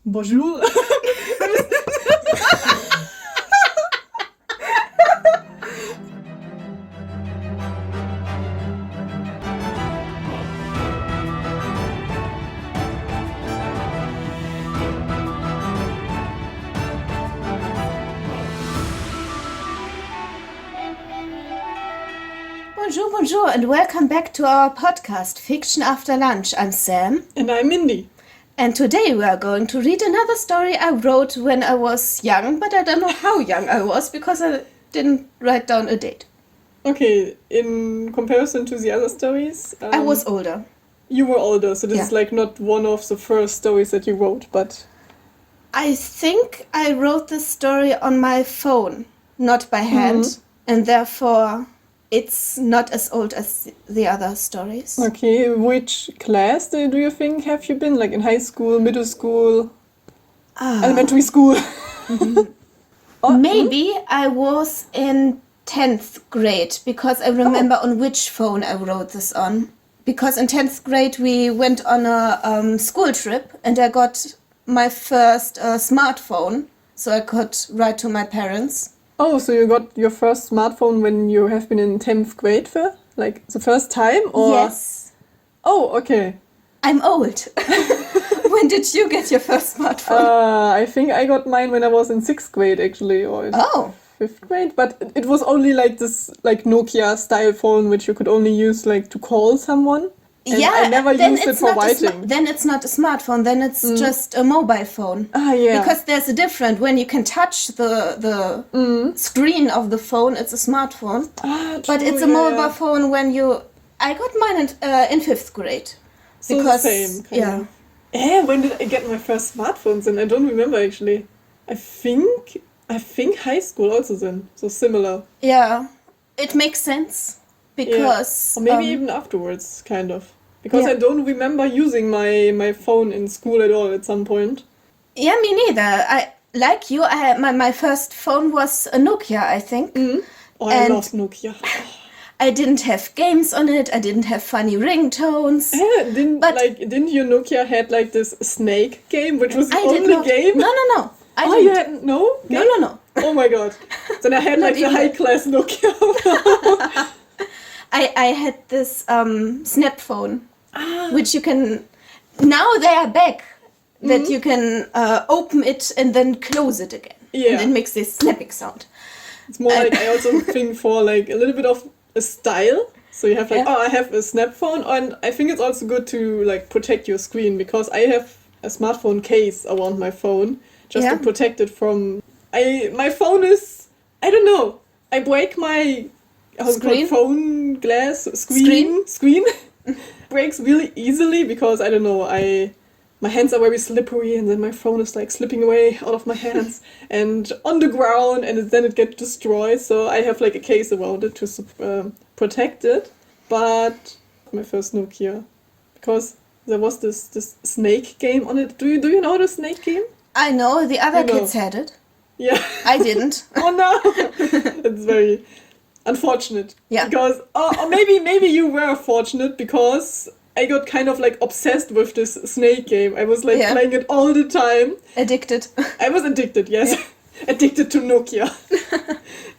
Bonjour. Bonjour, and welcome back to our podcast, Fiction After Lunch. I'm Sam. And I'm Mindy. And today we are going to read another story I wrote when I was young, but I don't know how young I was because I didn't write down a date. Okay, in comparison to the other stories... I was older. You were older, so this is like not one of the first stories that you wrote, but... I think I wrote this story on my phone, not by hand, and therefore... It's not as old as the other stories. Okay, which class do you think have you been? Like in high school, middle school, elementary school? Maybe I was in 10th grade because I remember on which phone I wrote this on. Because in 10th grade we went on a school trip and I got my first smartphone so I could write to my parents. Oh, so you got your first smartphone when you have been in 10th grade, like the first time? Or? Yes. Oh, okay. I'm old. When did you get your first smartphone? I think I got mine when I was in 6th grade, actually, or in 5th grade. But it was only like this like Nokia style phone, which you could only use like to call someone. And I never used it for writing. Then it's not a smartphone, then it's just a mobile phone. Yeah. Because there's a difference. When you can touch the screen of the phone, it's a smartphone. But it's a mobile phone when you... I got mine in 5th grade. So because, the same, kind of. When did I get my first smartphones? And I don't remember, actually. I think high school also then. So similar. Yeah. It makes sense. Because... Or maybe even afterwards, kind of. Because I don't remember using my phone in school at all at some point. Yeah, me neither. Like you, my first phone was a Nokia, I think. Oh, I loved Nokia. I didn't have games on it. I didn't have funny ringtones. Didn't your Nokia had like this snake game, which was the only game? No. You hadn't? No? No. Oh my god. Then I had like the high-class Nokia. I had this snap phone, which you can... Now they are back, that you can open it and then close it again. Yeah. And it makes this snapping sound. It's more like, I also think for like a little bit of a style. So you have like, I have a snap phone, and I think it's also good to like protect your screen, because I have a smartphone case around my phone, just to protect it from... My phone is... I don't know. I break my... phone glass screen breaks really easily because I don't know, my hands are very slippery and then my phone is like slipping away out of my hands and on the ground, and then it gets destroyed. So I have like a case around it to protect it. But my first Nokia, because there was this snake game on it. Do you know the snake game? I know, the other kids had it. Yeah. I didn't. Oh no. It's very unfortunate. Yeah. Because, or maybe you were fortunate, because I got kind of like obsessed with this snake game. I was like playing it all the time. Addicted. I was addicted, yes. Yeah. Addicted to Nokia.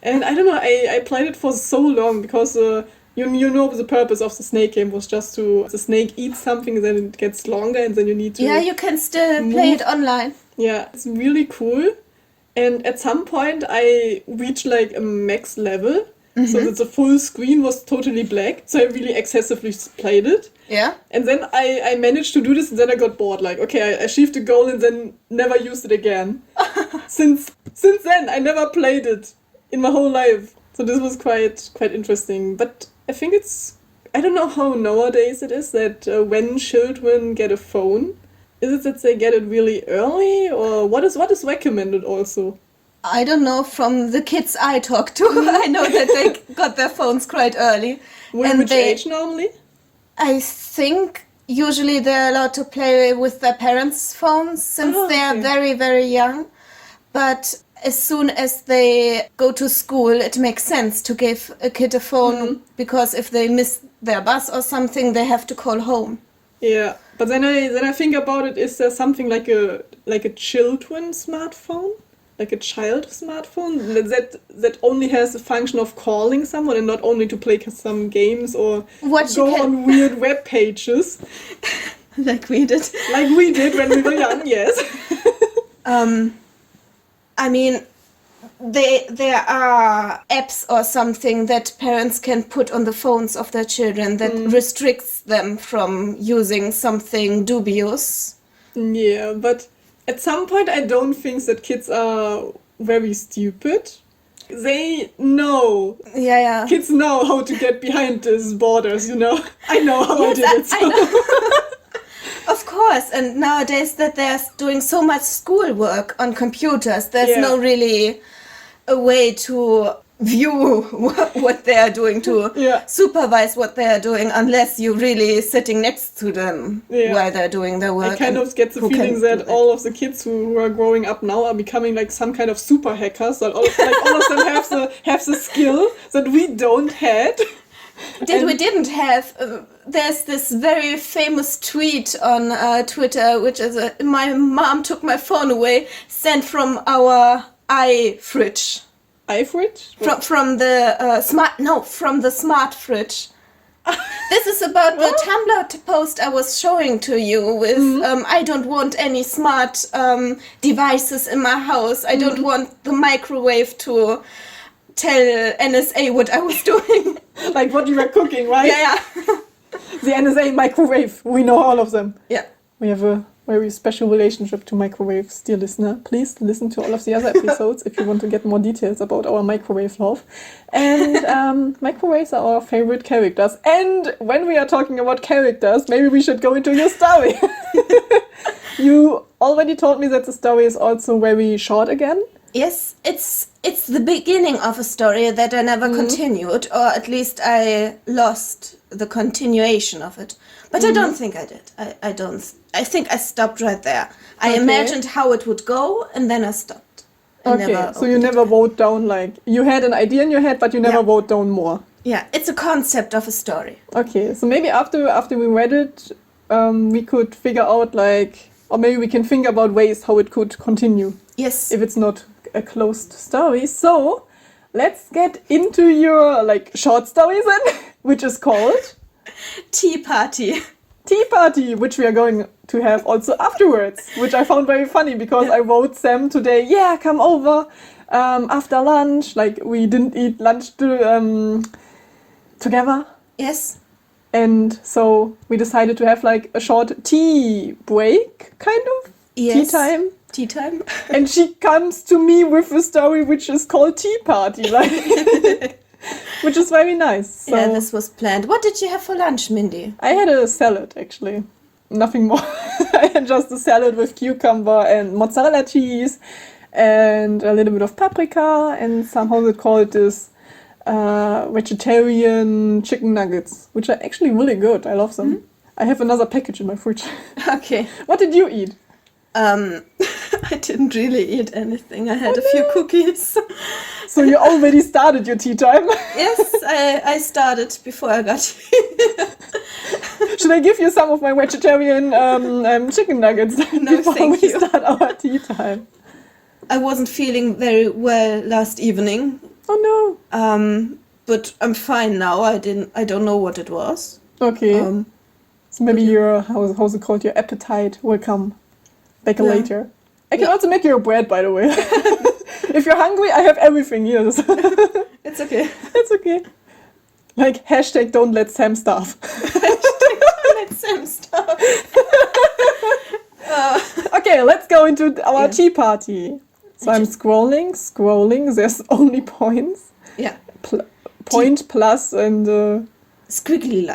And I don't know, I played it for so long because you know the purpose of the snake game was just to... The snake eats something, then it gets longer, and then you need to... Yeah, you can still play it online. Yeah, it's really cool. And at some point I reached like a max level. So that the full screen was totally black. So I really excessively played it. Yeah. And then I managed to do this, and then I got bored. Like, okay, I achieved the goal and then never used it again. Since then, I never played it in my whole life. So this was quite interesting. But I think I don't know how nowadays it is that when children get a phone, is it that they get it really early? Or what is recommended also? I don't know, from the kids I talk to, I know that they got their phones quite early. Which age normally? I think usually they're allowed to play with their parents' phones since they are very, very young. But as soon as they go to school, it makes sense to give a kid a phone, because if they miss their bus or something, they have to call home. Yeah. But then I think about it, is there something like a children smartphone? Like a child smartphone that only has the function of calling someone and not only to play some games or go on weird web pages. Like we did. Like we did when we were young, yes. I mean, there are apps or something that parents can put on the phones of their children that restricts them from using something dubious. Yeah, but at some point I don't think that kids are very stupid. They know. Yeah. Kids know how to get behind these borders, you know. I know how I did it. So. I know. Of course, and nowadays that they're doing so much schoolwork on computers, there's no really a way to view what they are doing, to supervise what they are doing, unless you're really sitting next to them while they're doing their work. I kind of get the feeling that all of the kids who are growing up now are becoming like some kind of super hackers, that all of them have the skill that we don't had. We didn't have. There's this very famous tweet on Twitter, which is my mom took my phone away, sent from our iFridge. iFridge? From the from the smart fridge. This is about the Tumblr post I was showing to you with I don't want any smart devices in my house. I don't want the microwave to tell NSA what I was doing. Like what you were cooking, right? Yeah. The NSA microwave. We know all of them. Yeah. We have a very special relationship to microwaves, dear listener. Please listen to all of the other episodes if you want to get more details about our microwave love. And microwaves are our favorite characters. And when we are talking about characters, maybe we should go into your story. You already told me that the story is also very short again. Yes, it's the beginning of a story that I never continued, or at least I lost the continuation of it. But I don't think I did. I don't. I think I stopped right there. I imagined how it would go, and then I stopped. So you never wrote down, like, you had an idea in your head, but you never wrote down more. Yeah, it's a concept of a story. Okay, so maybe after we read it, we could figure out, like, or maybe we can think about ways how it could continue. Yes. If it's not a closed story. So let's get into your short story then, which is called Tea Party. Tea Party, which we are going to have also afterwards, which I found very funny because I wrote Sam today, come over after lunch. Like, we didn't eat lunch together. Yes. And so we decided to have like a short tea break, kind of. Yes. Tea time. And she comes to me with a story which is called Tea Party, like, which is very nice. So yeah, this was planned. What did you have for lunch, Mindy? I had a salad, actually. Nothing more. I had just a salad with cucumber and mozzarella cheese and a little bit of paprika and somehow they call it this vegetarian chicken nuggets, which are actually really good. I love them. I have another package in my fridge. Okay. What did you eat? I didn't really eat anything. I had a few cookies. So you already started your tea time? Yes, I started before I got here. Should I give you some of my vegetarian chicken nuggets before we start our tea time? I wasn't feeling very well last evening. Oh no. But I'm fine now. I don't know what it was. Okay. So maybe your how's it called? Your appetite will come back later. I can also make you a bread, by the way. If you're hungry, I have everything here. It's okay. It's okay. Like, hashtag don't let Sam starve. Hashtag don't let Sam starve. Okay, let's go into our tea party. So I'm scrolling. There's only points. Yeah. Point, plus, and squiggly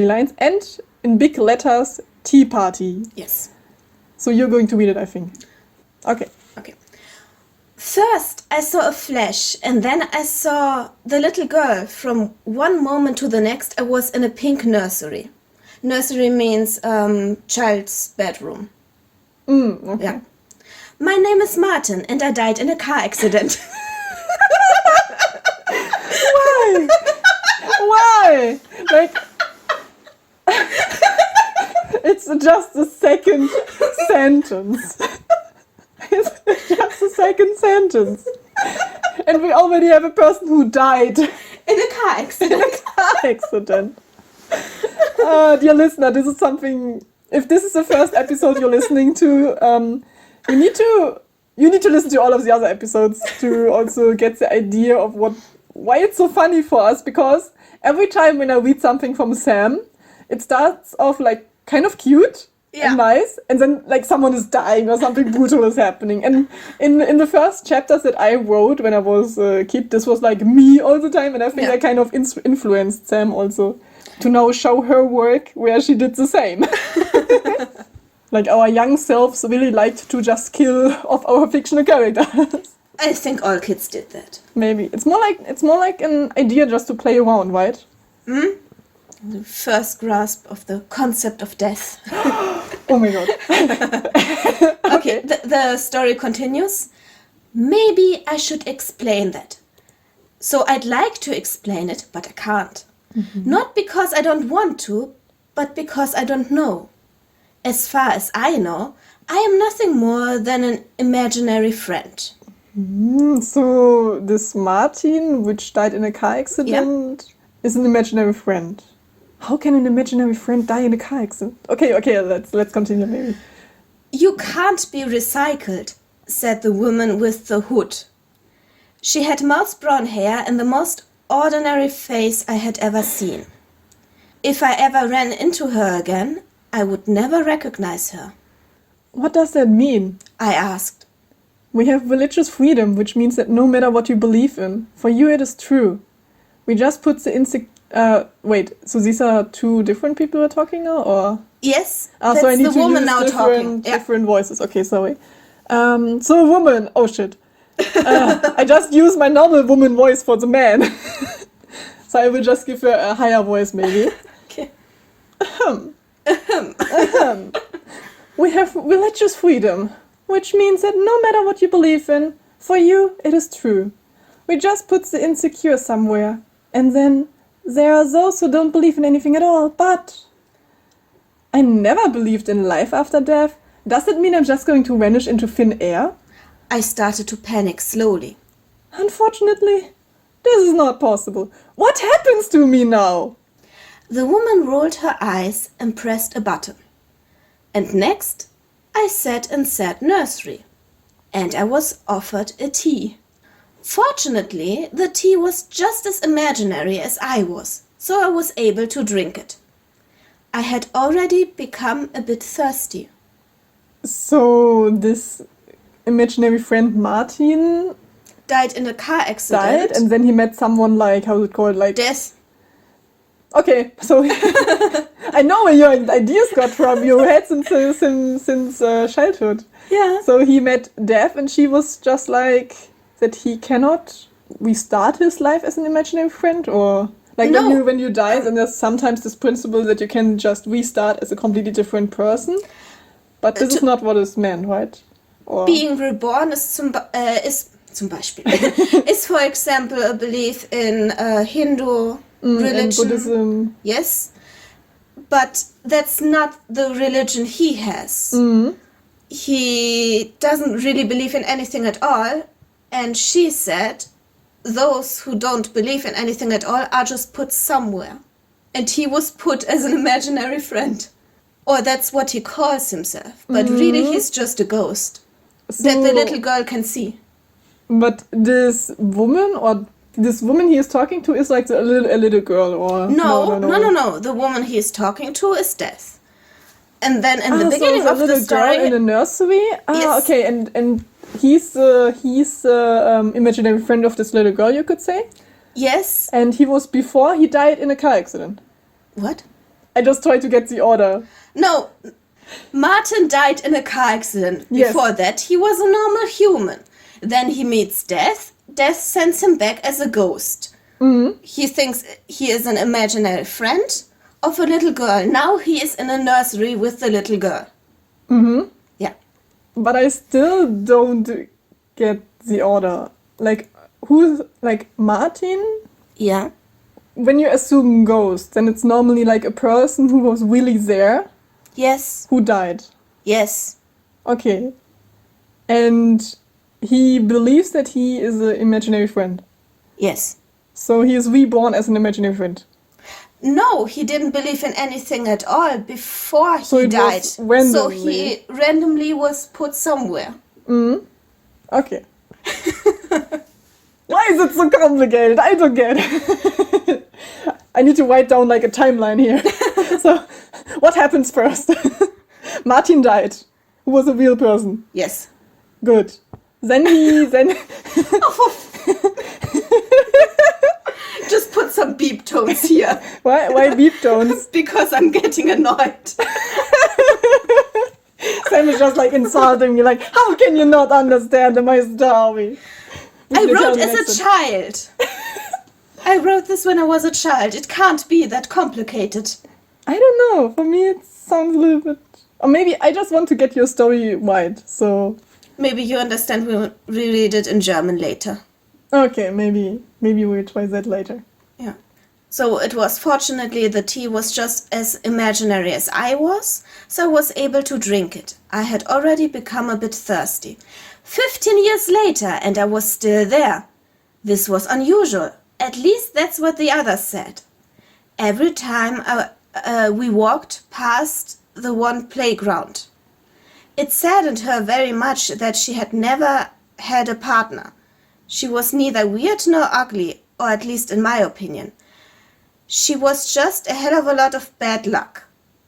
lines. And in big letters, tea party. Yes. So you're going to read it, I think. Okay. First, I saw a flash, and then I saw the little girl. From one moment to the next, I was in a pink nursery. Nursery means child's bedroom. Okay. Yeah. My name is Martin, and I died in a car accident. Why? Why? Like, it's just the second sentence. It's just the second sentence. And we already have a person who died. In a car accident. Dear listener, this is something... If this is the first episode you're listening to, you need to listen to all of the other episodes to also get the idea of why it's so funny for us, because every time when I read something from Sam, it starts off like kind of cute and nice, and then like someone is dying or something brutal is happening. And in the first chapters that I wrote when I was a kid, this was like me all the time, and I think I kind of influenced Sam also to now show her work where she did the same. Like our young selves really liked to just kill off our fictional characters. I think all kids did that. Maybe. It's more like an idea just to play around, right? The first grasp of the concept of death. Oh my god. Okay, the story continues. Maybe I should explain that. So I'd like to explain it, but I can't. Not because I don't want to, but because I don't know. As far as I know, I am nothing more than an imaginary friend. So this Martin, which died in a car accident, is an imaginary friend. How can an imaginary friend die in a car accident? Okay, let's continue maybe. You can't be recycled, said the woman with the hood. She had mouse brown hair and the most ordinary face I had ever seen. If I ever ran into her again, I would never recognize her. What does that mean? I asked. We have religious freedom, which means that no matter what you believe in, for you it is true. We just put the wait, so these are two different people we're talking now, or? Yes, that's so I need the to woman use now talking. Different voices. Okay, sorry. So a woman. Oh shit. I just use my normal woman voice for the man. So I will just give her a higher voice, maybe. Okay. We have religious freedom, which means that no matter what you believe in, for you it is true. We just put the insecure somewhere. And then there are those who don't believe in anything at all, but... I never believed in life after death. Does it mean I'm just going to vanish into thin air? I started to panic slowly. Unfortunately, this is not possible. What happens to me now? The woman rolled her eyes and pressed a button. And next, I sat and said nursery. And I was offered a tea. Fortunately, the tea was just as imaginary as I was, so I was able to drink it. I had already become a bit thirsty. So this imaginary friend Martin died in a car accident. And then he met someone like, how's it called? Like death. Okay, so I know where your ideas got from. You had since childhood. Yeah. So he met Death, and she was just like that. He cannot restart his life as an imaginary friend, or like no. when you die, then there's sometimes this principle that you can just restart as a completely different person. But this is not what is meant, right? Or being reborn is zum Beispiel is, for example, a belief in Hindu religion. And Buddhism. Yes, but that's not the religion he has. He doesn't really believe in anything at all, and she said those who don't believe in anything at all are just put somewhere, and he was put as an imaginary friend, or that's what he calls himself, but really he's just a ghost that the little girl can see. But this woman he is talking to is like a little girl, or no. The woman he is talking to is Death. And then in the beginning of the story, girl in a nursery. Yes. Okay, and he's imaginary friend of this little girl, you could say. Yes. And he was before he died in a car accident. What? I just tried to get the order. No, Martin died in a car accident. Yes. Before that, he was a normal human. Then he meets Death. Death sends him back as a ghost. He thinks he is an imaginary friend of a little girl. Now he is in a nursery with the little girl. Yeah. But I still don't get the order. Like, who's, like, Martin? Yeah. When you assume ghost, then it's normally like a person who was really there. Yes. Who died? Yes. Okay. And he believes that he is an imaginary friend. Yes. So he is reborn as an imaginary friend. No, he didn't believe in anything at all before So he it died. was randomly. So he randomly was put somewhere. Okay. Why is it so complicated? I don't get it. I need to write down like a timeline here. So, what happens first? Martin died, who was a real person. Yes. Good. Then Just put some beep tones here. Why beep tones? Because I'm getting annoyed. Sam is just like insulting me, like, how can you not understand my story? I wrote as a child. I wrote this when I was a child. It can't be that complicated. I don't know. For me, it sounds a little bit. Or maybe I just want to get your story right. So maybe you understand. We'll reread it in German later. Okay, maybe we'll try that later. Yeah. So it was fortunately the tea was just as imaginary as I was, so I was able to drink it. I had already become a bit thirsty. 15 years later, and I was still there. This was unusual. At least that's what the others said. Every time we walked past the one playground. It saddened her very much that she had never had a partner. She was neither weird nor ugly, or at least in my opinion. She was just a hell of a lot of bad luck.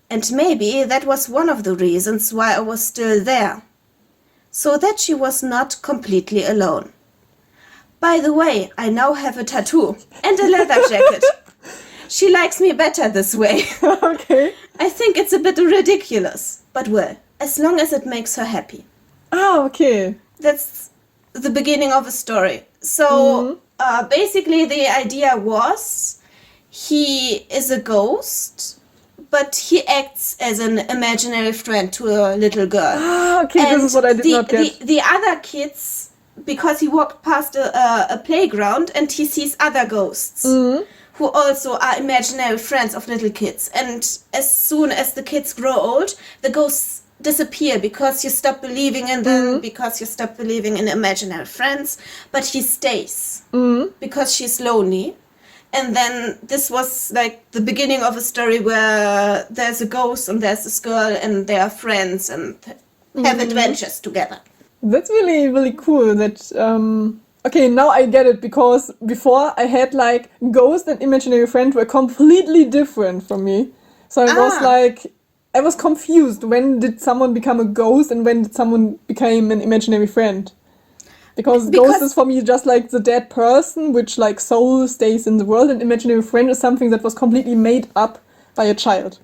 And maybe that was one of the reasons why I was still there. So that she was not completely alone. By the way, I now have a tattoo and a leather jacket. She likes me better this way. Okay. I think it's a bit ridiculous, but well, as long as it makes her happy. Oh, okay. That's the beginning of a story. So basically the idea was he is a ghost, but he acts as an imaginary friend to a little girl. Ah, okay, and this is what I did not get. The other kids, because he walked past a playground and he sees other ghosts who also are imaginary friends of little kids. And as soon as the kids grow old, the ghosts disappear because you stop believing in them, because you stop believing in imaginary friends. But he stays because she's lonely. And then this was like the beginning of a story where there's a ghost and there's this girl and they are friends and have adventures together. That's really, really cool. That okay, now I get it, because before I had like ghost and imaginary friend were completely different from me. So I was like, I was confused. When did someone become a ghost and when did someone become an imaginary friend? Because ghost is for me just like the dead person, which like soul stays in the world, and imaginary friend is something that was completely made up by a child.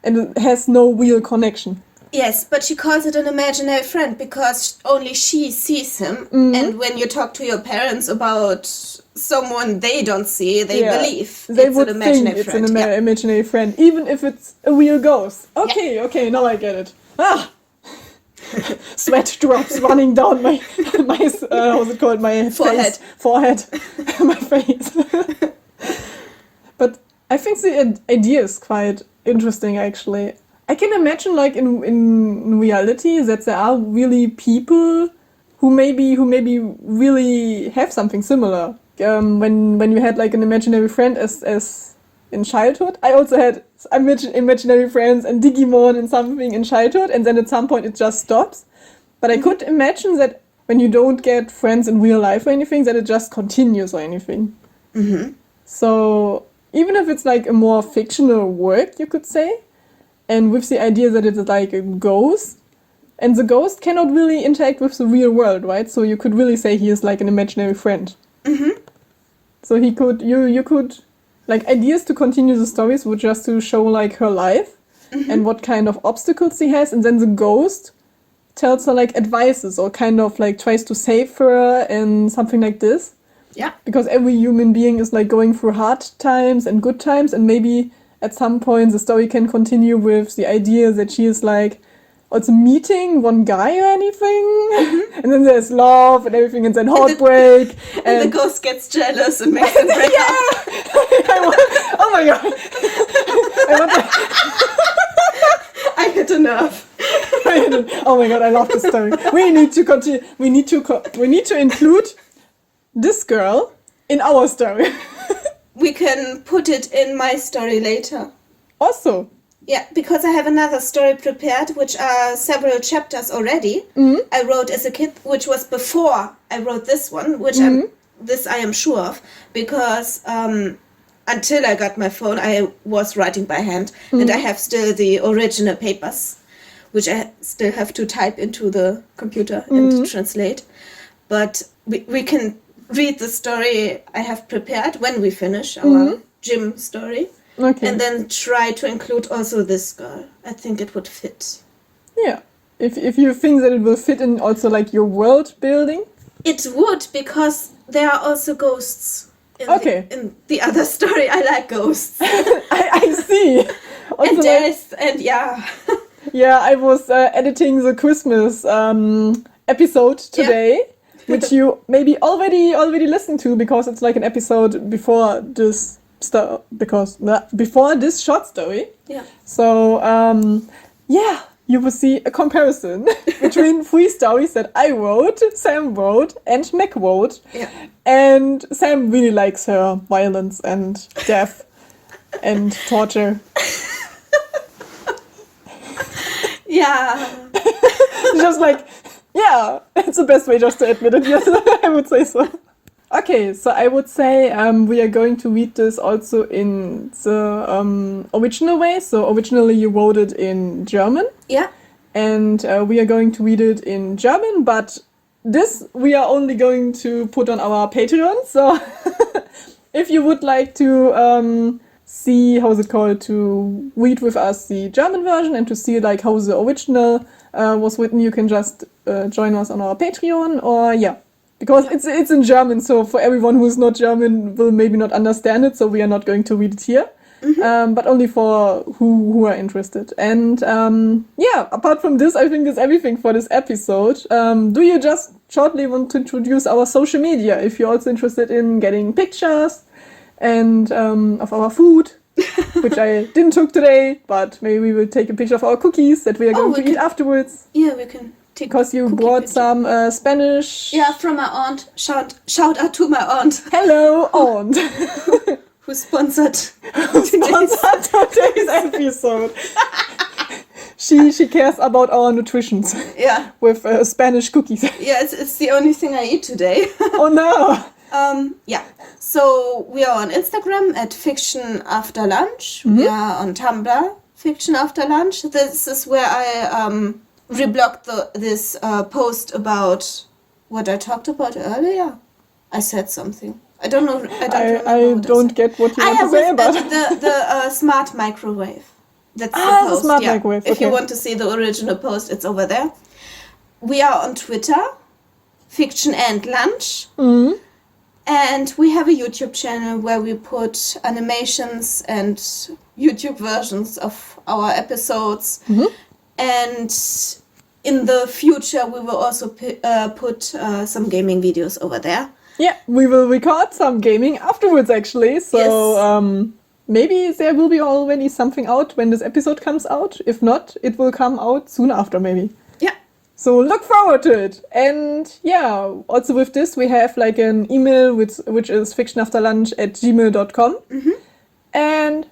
And it has no real connection. Yes, but she calls it an imaginary friend because only she sees him. And when you talk to your parents about someone they don't see, they believe they it's would an imaginary think friend. It's an imaginary friend, even if it's a real ghost. Okay, now I get it. Sweat drops running down my how's it called, my forehead, my face. But I think the idea is quite interesting, actually. I can imagine, like in reality, that there are really people who maybe really have something similar. When you had like an imaginary friend as in childhood, I also had imaginary friends and Digimon and something in childhood, and then at some point it just stops. But I could imagine that when you don't get friends in real life or anything, that it just continues or anything. So even if it's like a more fictional work, you could say, and with the idea that it's like a ghost, and the ghost cannot really interact with the real world, right? So you could really say he is like an imaginary friend. So he could, you could, like, ideas to continue the stories would just to show like her life and what kind of obstacles he has, and then the ghost tells her like advices or kind of like tries to save her and something like this. Yeah. Because every human being is like going through hard times and good times, and maybe at some point the story can continue with the idea that she is like also meeting one guy or anything, and then there's love and everything, and then heartbreak, and the ghost gets jealous and makes them break up. Oh my god! I get a nerve. Oh my god, I love this story. We need to continue. We need to include this girl in our story. We can put it in my story later. Also. Yeah, because I have another story prepared, which are several chapters already. I wrote as a kid, which was before I wrote this one, which I am sure of, because until I got my phone, I was writing by hand, and I have still the original papers, which I still have to type into the computer and translate. But we can read the story I have prepared when we finish our gym story. Okay. And then try to include also this girl. I think it would fit. Yeah. If you think that it will fit in also like your world building? It would, because there are also ghosts in the other story. I like ghosts. I see. Also and death, and yeah. Yeah, I was editing the Christmas episode today, which you maybe already listened to, because it's like an episode before this before this short story. Yeah. So you will see a comparison between 3 stories that I wrote, Sam wrote, and Mac wrote. Yeah. And Sam really likes her violence and death and torture. Yeah. Just like, yeah, it's the best way just to admit it. Yes, I would say so. Okay, so I would say we are going to read this also in the original way. So originally you wrote it in German. Yeah. And we are going to read it in German, but this we are only going to put on our Patreon. So if you would like to see, how's it called, to read with us the German version and to see like how the original was written, you can just join us on our Patreon, or because it's in German, so for everyone who is not German will maybe not understand it, so we are not going to read it here, but only for who are interested. And apart from this, I think that's everything for this episode. Do you just shortly want to introduce our social media if you're also interested in getting pictures and of our food, which I didn't took today, but maybe we will take a picture of our cookies that we are going to eat afterwards. Yeah, we can. Because you brought picture. Some Spanish. Yeah, from my aunt. Shout out to my aunt. Hello, aunt. Who sponsored today's episode. She cares about our nutrition. Yeah. With Spanish cookies. Yeah, it's the only thing I eat today. Oh no. Yeah. So we are on Instagram at Fiction After Lunch. We are on Tumblr, Fiction After Lunch. This is where I reblogged this post about what I talked about earlier. I said something. I don't know. I don't get what you want to say about the smart microwave. That's the post. The smart microwave. If you want to see the original post, it's over there. We are on Twitter, Fiction and Lunch. And we have a YouTube channel where we put animations and YouTube versions of our episodes. And in the future, we will also put some gaming videos over there. Yeah, we will record some gaming afterwards, actually. So maybe there will be already something out when this episode comes out. If not, it will come out soon after, maybe. Yeah. So look forward to it. And also with this, we have like an email which is fictionafterlunch@gmail.com. And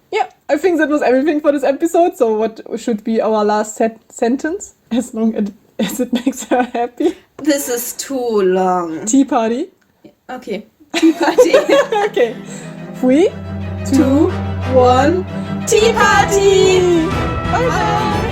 I think that was everything for this episode. So what should be our last sentence? As long as it makes her happy. This is too long. Tea party. Okay. Tea party. Okay. 3, 2, 1. Tea party! Bye bye.